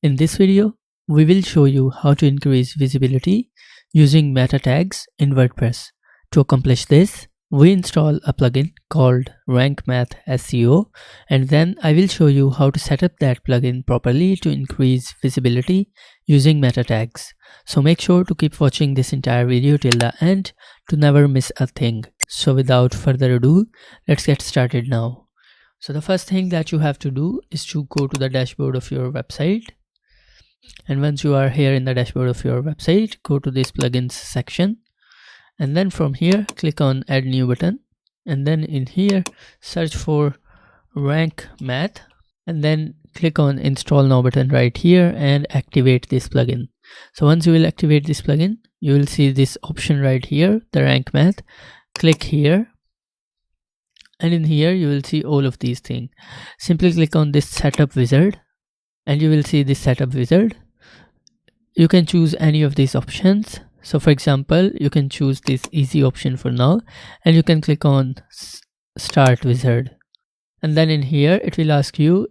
In this video, we will show you how to increase visibility using meta tags in WordPress. To accomplish this, we install a plugin called Rank Math SEO, and then I will show you how to set up that plugin properly to increase visibility using meta tags. So make sure to keep watching this entire video till the end to never miss a thing. So without further ado, let's get started now. So the first thing that you have to do is to go to the dashboard of your website. And once you are here in the dashboard of your website, go to this plugins section, and then from here click on add new button, and then in here search for Rank Math, and then click on install now button right here and activate this plugin. So once you will activate this plugin, you will see this option right here, the Rank Math. Click here, and in here you will see all of these things. Simply click on this setup wizard, and you will see this setup wizard. You can choose any of these options. So for example, you can choose this easy option for now, and you can click on start wizard, and then in here it will ask you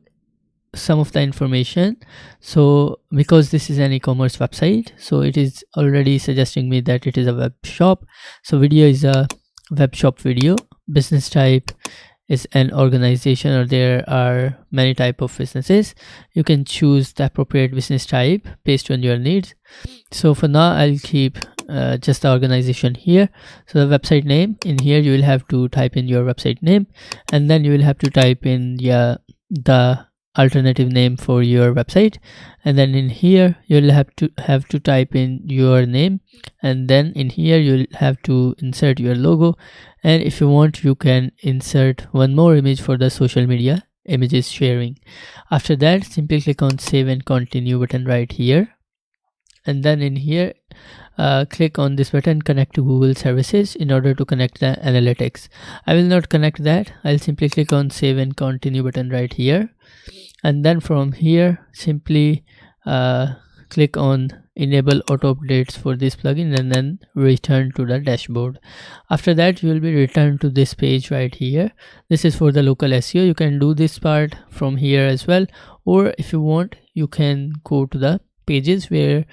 some of the information. So because this is an e-commerce website, so it is already suggesting me that it is a web shop. So video is a web shop video. Business type is an organization, or there are many type of businesses. You can choose the appropriate business type based on your needs. So for now I'll keep just the organization here. So the website name, in here you will have to type in your website name, and then you will have to type in the alternative name for your website, and then in here you'll have to type in your name, and then in here you'll have to insert your logo, and if you want you can insert one more image for the social media images sharing. After that, simply click on save and continue button right here, and then in here click on this button connect to Google services in order to connect the analytics. I will not connect that. I'll simply click on save and continue button right here, and then from here simply click on enable auto updates for this plugin, and then return to the dashboard. After that, you will be returned to this page right here. This is for the local SEO. You can do this part from here as well, or if you want you can go to the pages where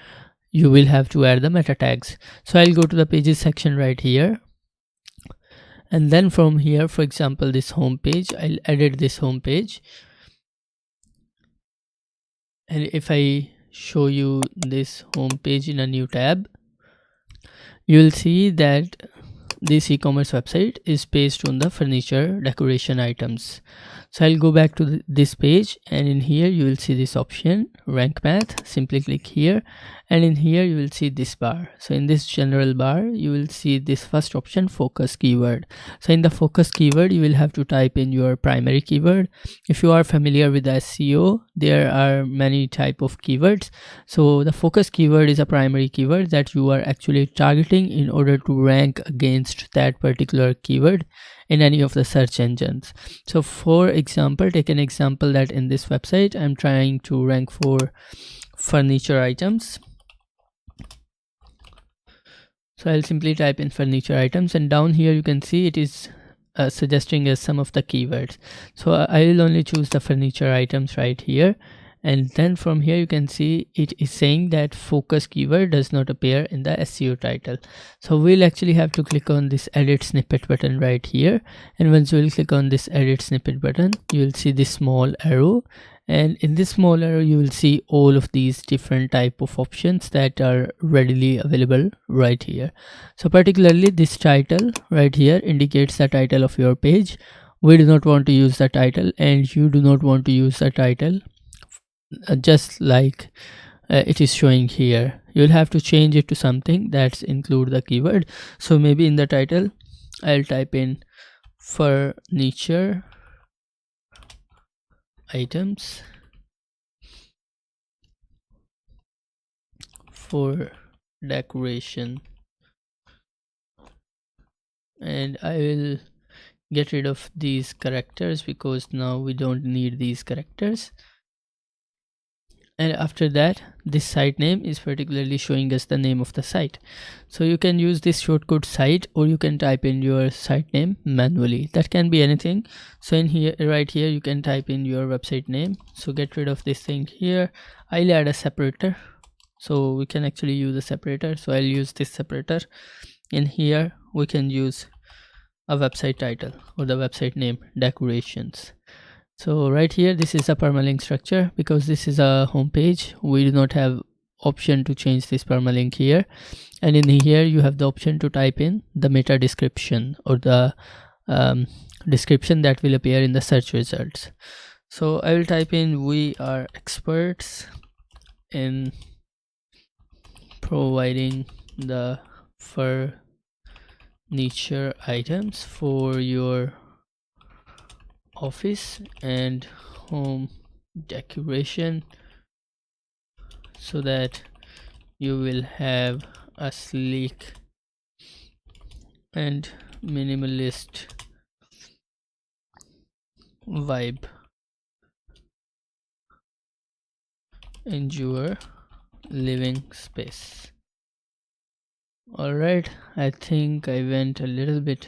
you will have to add the meta tags. So I'll go to the pages section right here, and then from here, for example, this home page, I'll edit this home page. And if I show you this home page in a new tab, you will see that this e-commerce website is based on the furniture decoration items. So I'll go back to this page, and in here you will see this option Rank Math. Simply click here, and in here you will see this bar. So in this general bar you will see this first option, focus keyword. So in the focus keyword you will have to type in your primary keyword. If you are familiar with SEO, there are many type of keywords. So the focus keyword is a primary keyword that you are actually targeting in order to rank against that particular keyword in any of the search engines. So for example, take an example that in this website I'm trying to rank for furniture items. So I'll simply type in furniture items, and down here you can see it is suggesting us some of the keywords. So I will only choose the furniture items right here, and then from here you can see it is saying that focus keyword does not appear in the SEO title. So we'll actually have to click on this edit snippet button right here, and once you will click on this edit snippet button, you will see this small arrow, and in this small arrow you will see all of these different type of options that are readily available right here. So particularly this title right here indicates the title of your page. We do not want to use the title, and you do not want to use the title just like it is showing here. You'll have to change it to something that's include the keyword. So maybe in the title I'll type in furniture items for decoration, and I will get rid of these characters because now we don't need these characters. and after that this site name is particularly showing us the name of the site. So you can use this shortcode site, or you can type in your site name manually. That can be anything. So in here, right here, you can type in your website name. So get rid of this thing here. I'll add a separator, so we can actually use a separator. So I'll use this separator. In here we can use a website title or the website name decorations. So right here, this is a permalink structure. Because this is a home page, we do not have option to change this permalink here. And in here you have the option to type in the meta description, or the description that will appear in the search results. So I will type in, we are experts in providing the furniture items for your office and home decoration, so that you will have a sleek and minimalist vibe in your living space. Alright, I think I went a little bit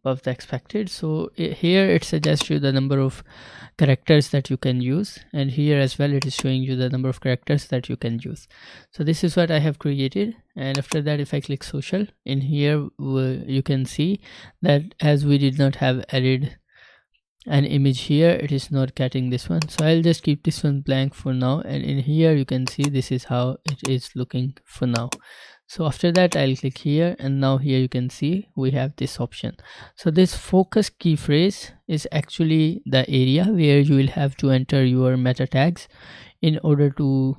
above the expected. So here it suggests you the number of characters that you can use, and here as well it is showing you the number of characters that you can use. So this is what I have created. And after that, if I click social, in here you can see that as we did not have added an image here, it is not getting this one. So I'll just keep this one blank for now, and in here you can see this is how it is looking for now. So after that, I'll click here, and now here you can see we have this option. So this focus key phrase is actually the area where you will have to enter your meta tags in order to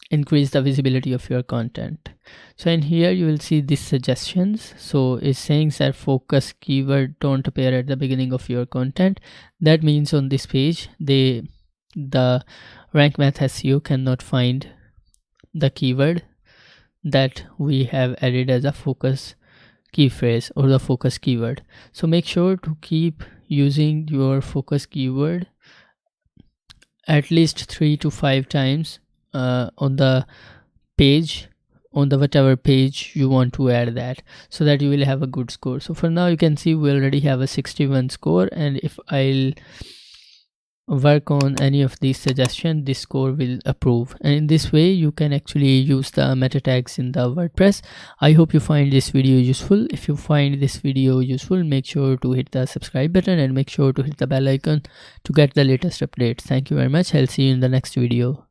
increase the visibility of your content. So in here you will see these suggestions. So it's saying that focus keyword don't appear at the beginning of your content. That means on this page the rank math SEO cannot find the keyword that we have added as a focus key phrase or the focus keyword. So make sure to keep using your focus keyword at least 3 to 5 times on the page, on the whatever page you want to add that, so that you will have a good score. So for now you can see we already have a 61 score, and if I'll work on any of these suggestions, this score will approve. And in this way you can actually use the meta tags in the WordPress. I hope you find this video useful. If you find this video useful, make sure to hit the subscribe button and make sure to hit the bell icon to get the latest updates. Thank you very much. I'll see you in the next video.